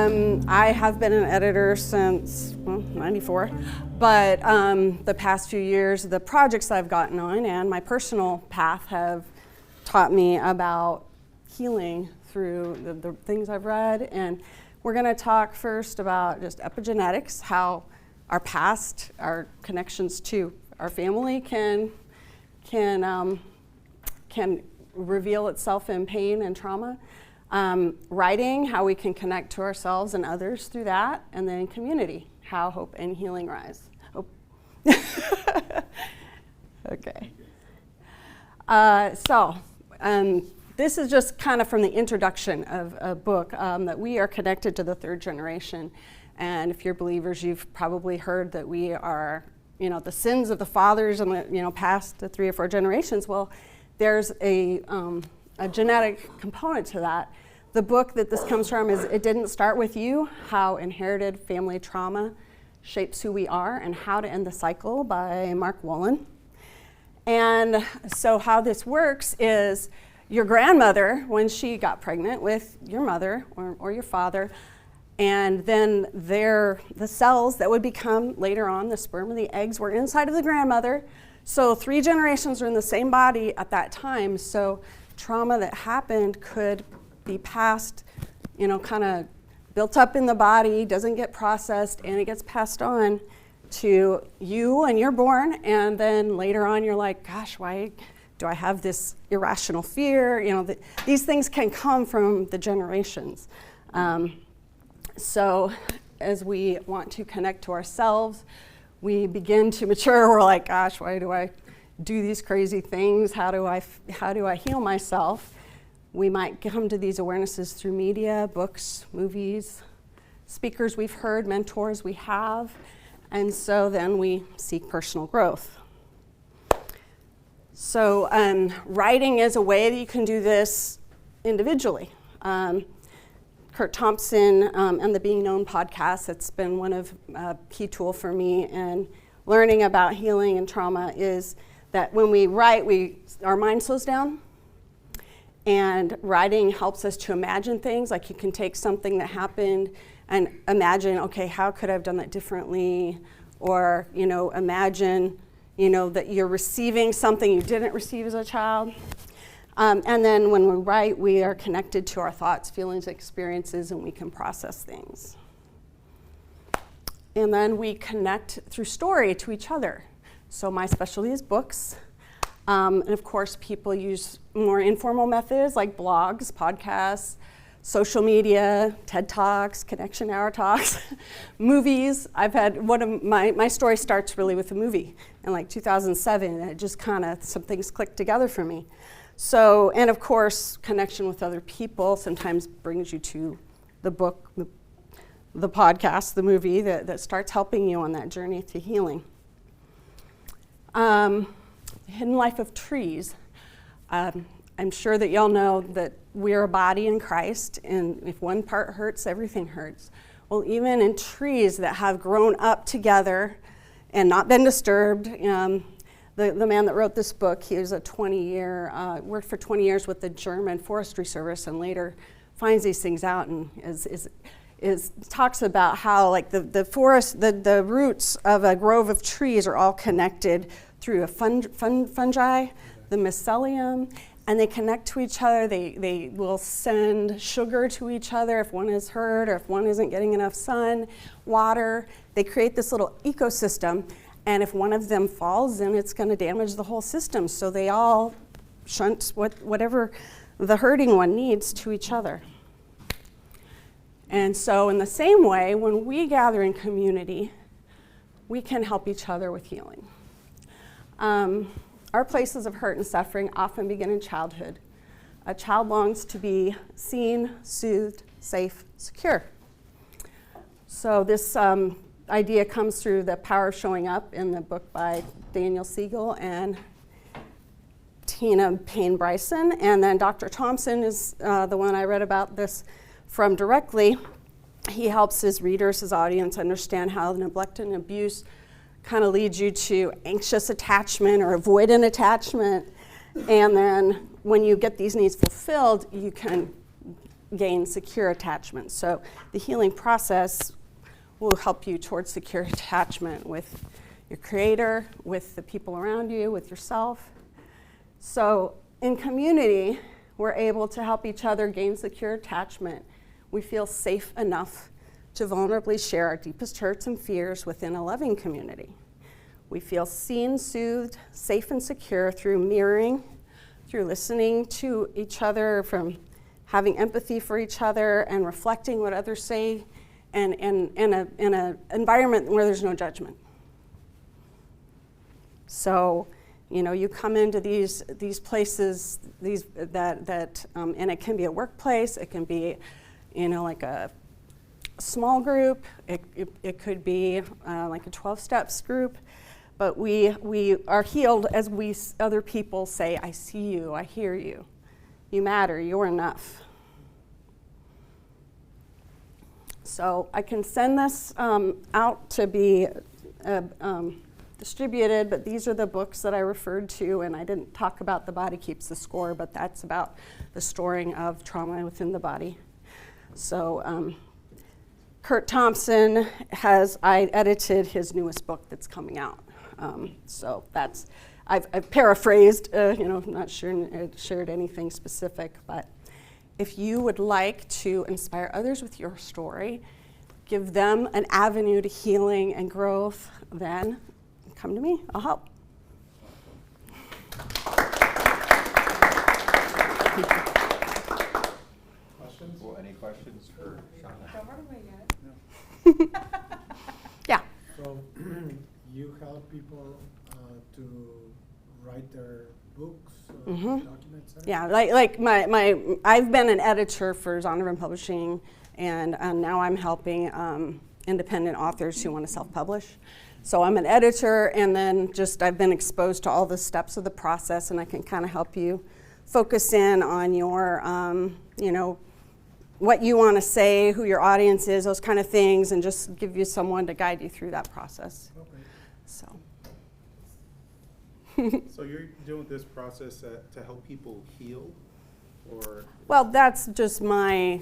I have been an editor since, well, 94, but the past few years, the projects I've gotten on and my personal path have taught me about healing through the things I've read. And we're going to talk first about just epigenetics, how our past, our connections to our family can reveal itself in pain and trauma. Writing, how we can connect to ourselves and others through that, and then community, how hope and healing rise. Oh. Okay. This is just kind of from the introduction of a book that we are connected to the third generation. And if you're believers, you've probably heard that we are, the sins of the fathers and the, past the 3 or 4 generations. Well, there's a genetic component to that. The book that this comes from is It Didn't Start With You, How Inherited Family Trauma Shapes Who We Are and How to End the Cycle by Mark Wolin. And so how this works is your grandmother, when she got pregnant with your mother or your father, and then the cells that would become later on the sperm and the eggs were inside of the grandmother. So 3 generations are in the same body at that time. So trauma that happened could be passed, kind of built up in the body, doesn't get processed, and it gets passed on to you, and you're born, and then later on you're like, gosh, why do I have this irrational fear? These things can come from the generations. So as we want to connect to ourselves, we begin to mature. We're like, gosh, why do I do these crazy things? How do I heal myself? We might come to these awarenesses through media, books, movies, speakers we've heard, mentors we have, and so then we seek personal growth. So writing is a way that you can do this individually. Kurt Thompson and the Being Known podcast, it's been one of a key tool for me in learning about healing and trauma, is that when we write, our mind slows down, and writing helps us to imagine things. Like you can take something that happened and imagine, okay, how could I have done that differently? Or, imagine, that you're receiving something you didn't receive as a child. And then when we write, we are connected to our thoughts, feelings, experiences, and we can process things. And then we connect through story to each other. So my specialty is books. And of course, people use more informal methods like blogs, podcasts, social media, TED Talks, Kinection Hour Talks, movies. I've had one of my story starts really with a movie in like 2007, and it just kind of, some things clicked together for me. So, and of course, connection with other people sometimes brings you to the book, the podcast, the movie that starts helping you on that journey to healing. Hidden Life of Trees. I'm sure that y'all know that we're a body in Christ, and if one part hurts, everything hurts. Well, even in trees that have grown up together and not been disturbed, the man that wrote this book, he was worked for 20 years with the German Forestry Service, and later finds these things out and talks about how like the forest, the roots of a grove of trees are all connected through a fungi, the mycelium, and they connect to each other. They will send sugar to each other if one is hurt or if one isn't getting enough sun, water. They create this little ecosystem, and if one of them falls, then it's going to damage the whole system. So they all shunt whatever the hurting one needs to each other. And so in the same way, when we gather in community, we can help each other with healing. Our places of hurt and suffering often begin in childhood. A child longs to be seen, soothed, safe, secure. So this idea comes through The Power of Showing Up in the book by Daniel Siegel and Tina Payne Bryson. And then Dr. Thompson is the one I read about this from directly. He helps his readers, his audience, understand how neglect and abuse kind of leads you to anxious attachment or avoidant attachment. And then when you get these needs fulfilled, you can gain secure attachment. So the healing process will help you towards secure attachment with your creator, with the people around you, with yourself. So in community, we're able to help each other gain secure attachment. We feel safe enough to vulnerably share our deepest hurts and fears within a loving community. We feel seen, soothed, safe, and secure through mirroring, through listening to each other, from having empathy for each other and reflecting what others say, and in an environment where there's no judgment. So, you know, you come into these places, and it can be a workplace, it can be, you know, like a small group, it could be like a 12 steps group, but we are healed as other people say, I see you, I hear you, you matter, you're enough. So I can send this out to be distributed, but these are the books that I referred to, and I didn't talk about The Body Keeps the Score, but that's about the storing of trauma within the body. So Kurt Thompson I edited his newest book that's coming out. So that's, I've paraphrased, you know, not shared anything specific, but if you would like to inspire others with your story, give them an avenue to healing and growth, then come to me, I'll help. Questions? Well, any questions for Shauna? Don't run away yet. Yeah. So you help people to write their books, documents? Yeah, like I've been an editor for Zondervan Publishing, and now I'm helping independent authors who want to self-publish. So I'm an editor, and then I've been exposed to all the steps of the process, and I can kind of help you focus in on your, you know, what you want to say, who your audience is, those kind of things, and just give you someone to guide you through that process. Okay. So. So you're doing this process to help people heal, or? Well, that's just my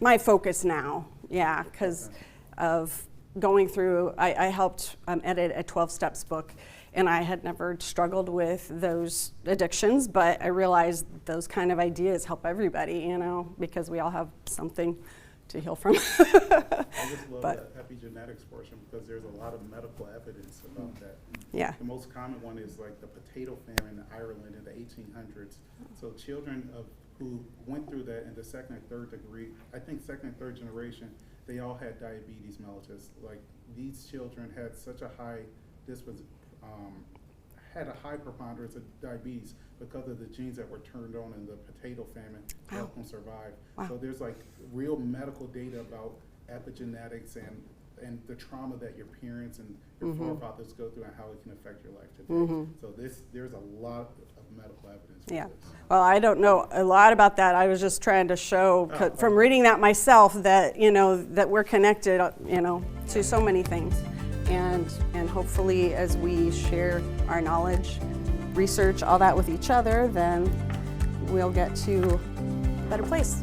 my focus now. Yeah, because of going through. I helped edit a 12 Steps book, and I had never struggled with those addictions, but I realized those kind of ideas help everybody, you know, because we all have something to heal from. I just love that epigenetics portion, because there's a lot of medical evidence about that. Yeah. The most common one is like the potato famine in Ireland in the 1800s. So children who went through that in the second and third degree, I think second and third generation, they all had diabetes mellitus. Like, these children had such a high had a high preponderance of diabetes because of the genes that were turned on in the potato famine to help them survive. Wow. So there's like real medical data about epigenetics and the trauma that your parents and your forefathers go through and how it can affect your life today. So there's a lot of medical evidence for Yeah. this. Well, I don't know a lot about that. I was just trying to show from reading that myself that, you know, that we're connected, you know, to so many things. And hopefully as we share our knowledge, research, all that with each other, then we'll get to a better place.